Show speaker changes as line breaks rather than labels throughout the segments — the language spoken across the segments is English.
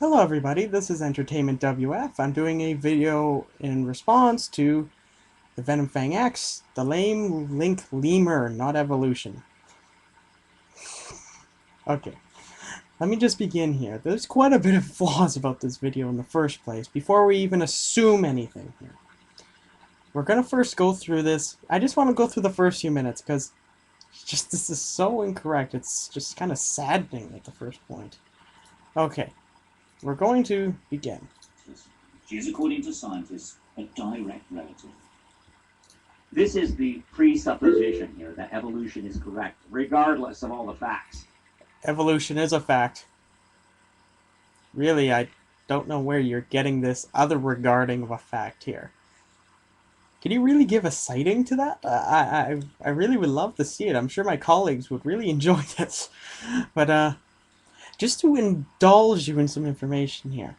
Hello everybody, this is Entertainment WF. I'm doing a video in response to the Venom Fang X, the lame link lemur, not evolution. Okay, let me just begin here. There's quite a bit of flaws about this video in the first place, before we even assume anything here. We're gonna first go through this. I just want to go through the first few minutes, because just this is so incorrect. It's just kind of saddening at the first point. Okay, we're going to begin.
She is, according to scientists, a direct relative. This is the presupposition here that evolution is correct, regardless of all the facts.
Evolution is a fact. Really, I don't know where you're getting this other regarding of a fact here. Can you really give a citing to that? I really would love to see it. I'm sure my colleagues would really enjoy this. But just to indulge you in some information here.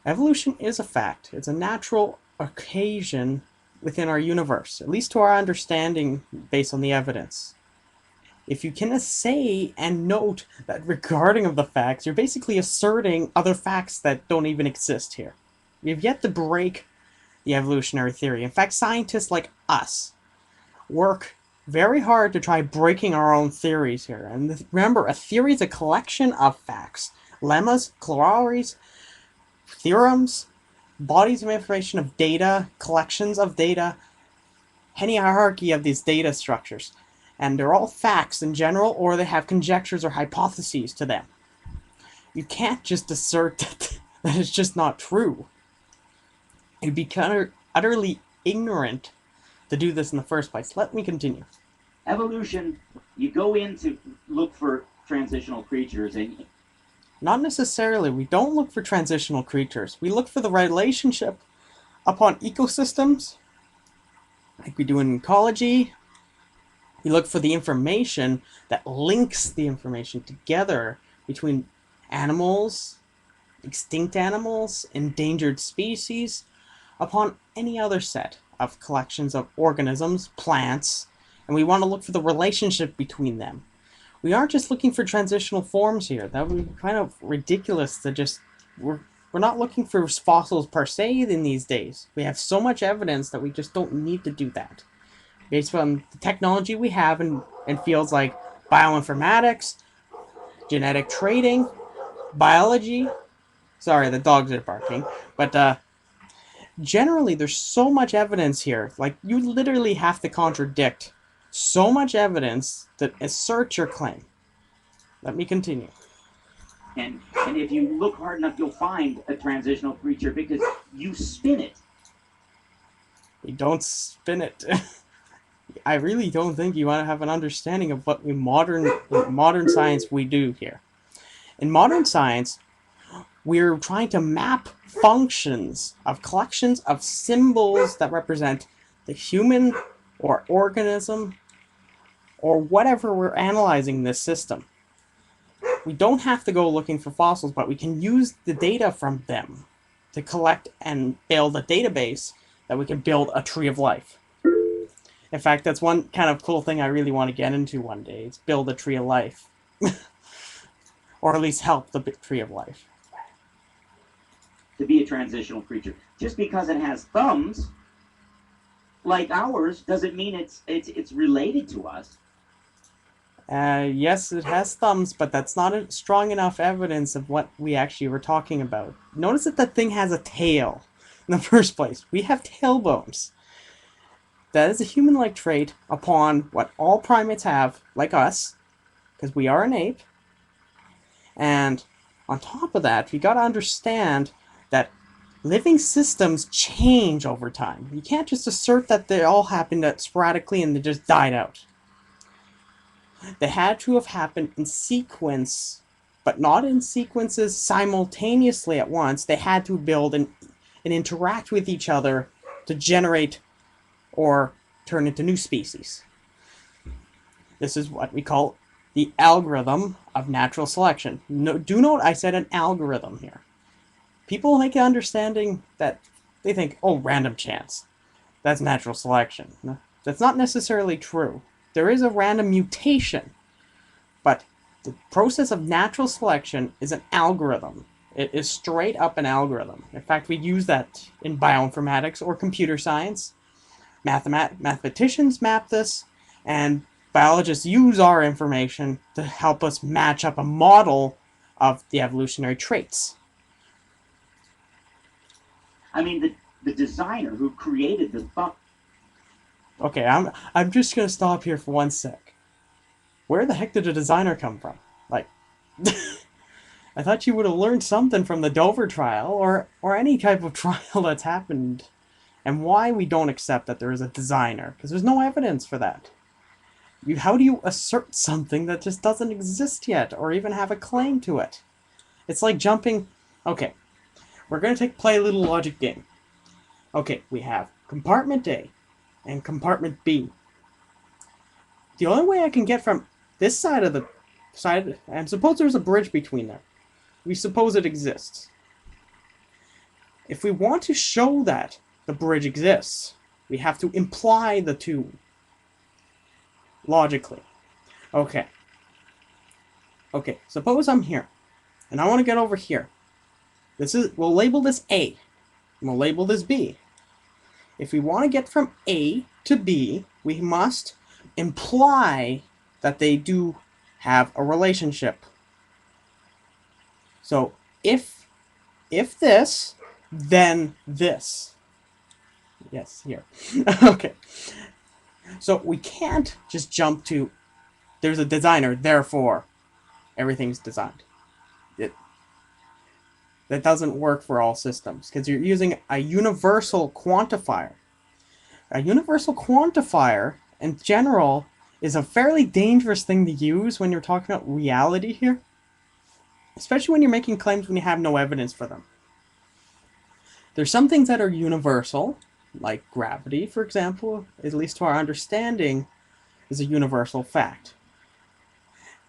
Evolution is a fact. It's a natural occasion within our universe, at least to our understanding based on the evidence. If you can say and note that regarding of the facts, you're basically asserting other facts that don't even exist here. We have yet to break the evolutionary theory. In fact, scientists like us work very hard to try breaking our own theories here. And remember, a theory is a collection of facts, lemmas, corollaries, theorems, bodies of information of data, collections of data, any hierarchy of these data structures. And they're all facts in general, or they have conjectures or hypotheses to them. You can't just assert that it's just not true. You'd be utterly ignorant to do this in the first place. Let me continue.
Evolution, you go in to look for transitional creatures, and
Not necessarily. We don't look for transitional creatures. We look for the relationship upon ecosystems, like we do in ecology. We look for the information that links the information together between animals, extinct animals, endangered species, upon any other set of collections of organisms, plants, and we want to look for the relationship between them. We aren't just looking for transitional forms here. That would be kind of ridiculous to just we're not looking for fossils per se in these days. We have so much evidence that we just don't need to do that. Based on the technology we have in fields like bioinformatics, genetic trading, biology. Sorry, the dogs are barking. But generally, there's so much evidence here. Like, you literally have to contradict so much evidence to assert your claim. Let me continue.
and if you look hard enough, you'll find a transitional creature because you spin it.
We don't spin it. I really don't think you want to have an understanding of what modern science we do here. In modern science, we're trying to map functions of collections of symbols that represent the human or organism or whatever we're analyzing in this system. We don't have to go looking for fossils, but we can use the data from them to collect and build a database that we can build a tree of life. In fact, that's one kind of cool thing I really want to get into one day. It's build a tree of life. Or at least help the tree of life.
To be a transitional creature, just because it has thumbs like ours doesn't mean it's related to us.
Yes, it has thumbs, but that's not strong enough evidence of what we actually were talking about. Notice that the thing has a tail in the first place. We have tailbones. That is a human-like trait upon what all primates have, like us, because we are an ape. And on top of that, we gotta understand that living systems change over time. You can't just assert that they all happened sporadically and they just died out. They had to have happened in sequence, but not in sequences simultaneously at once. They had to build and interact with each other to generate or turn into new species. This is what we call the algorithm of natural selection. No, do note I said an algorithm here. People make an understanding that they think, oh, random chance. That's natural selection. No, that's not necessarily true. There is a random mutation, but the process of natural selection is an algorithm. It is straight up an algorithm. In fact, we use that in bioinformatics or computer science. Mathematicians map this, and biologists use our information to help us match up a model of the evolutionary traits.
I mean, the designer who created the thumb.
Okay, I'm just gonna stop here for 1 sec. Where the heck did the designer come from? Like, I thought you would have learned something from the Dover trial, or any type of trial that's happened, and why we don't accept that there is a designer, because there's no evidence for that. How do you assert something that just doesn't exist yet, or even have a claim to it? It's like jumping... Okay, we're going to play a little logic game. Okay, we have compartment A and compartment B. The only way I can get from this side of the side, and suppose there's a bridge between there. We suppose it exists. If we want to show that the bridge exists, we have to imply the two logically. Okay, suppose I'm here, and I want to get over here. We'll label this A, and we'll label this B. If we want to get from A to B, we must imply that they do have a relationship. So if this, then this. Yes, here. Okay. So we can't just jump to, there's a designer, therefore everything's designed. That doesn't work for all systems, because you're using a universal quantifier. A universal quantifier, in general, is a fairly dangerous thing to use when you're talking about reality here. Especially when you're making claims when you have no evidence for them. There's some things that are universal, like gravity, for example, at least to our understanding, is a universal fact.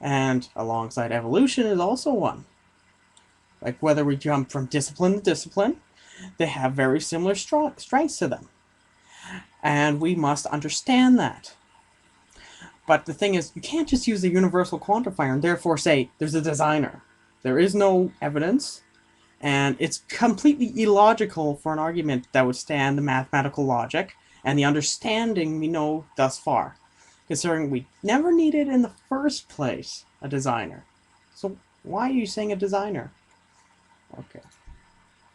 And alongside evolution is also one. Like whether we jump from discipline to discipline, they have very similar strengths to them. And we must understand that. But the thing is, you can't just use the universal quantifier and therefore say there's a designer. There is no evidence, and it's completely illogical for an argument that would stand the mathematical logic and the understanding we know thus far, considering we never needed in the first place a designer. So why are you saying a designer? Okay,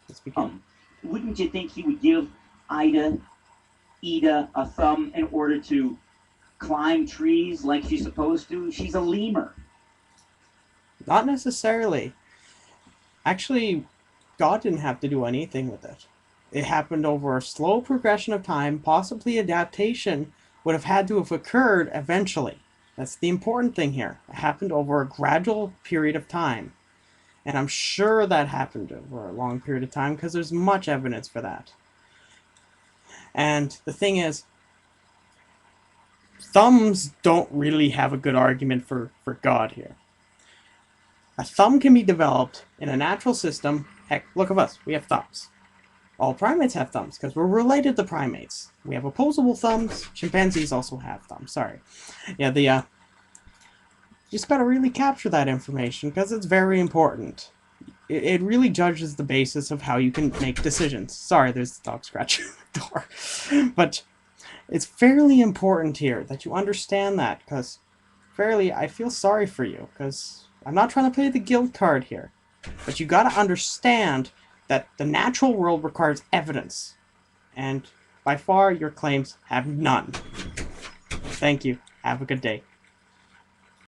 let's begin.
Wouldn't you think he would give Ida a thumb in order to climb trees like she's supposed to? She's a lemur.
Not necessarily. Actually, God didn't have to do anything with it. It happened over a slow progression of time. Possibly adaptation would have had to have occurred eventually. That's the important thing here. It happened over a gradual period of time. And I'm sure that happened over a long period of time because there's much evidence for that. And the thing is, thumbs don't really have a good argument for God here. A thumb can be developed in a natural system. Heck, look at us. We have thumbs. All primates have thumbs because we're related to primates. We have opposable thumbs. Chimpanzees also have thumbs. Sorry. Yeah, you just gotta really capture that information because it's very important. It really judges the basis of how you can make decisions. Sorry, there's the dog scratching the door. But it's fairly important here that you understand that, because I feel sorry for you, because I'm not trying to play the guilt card here. But you gotta understand that the natural world requires evidence. And by far, your claims have none. Thank you. Have a good day.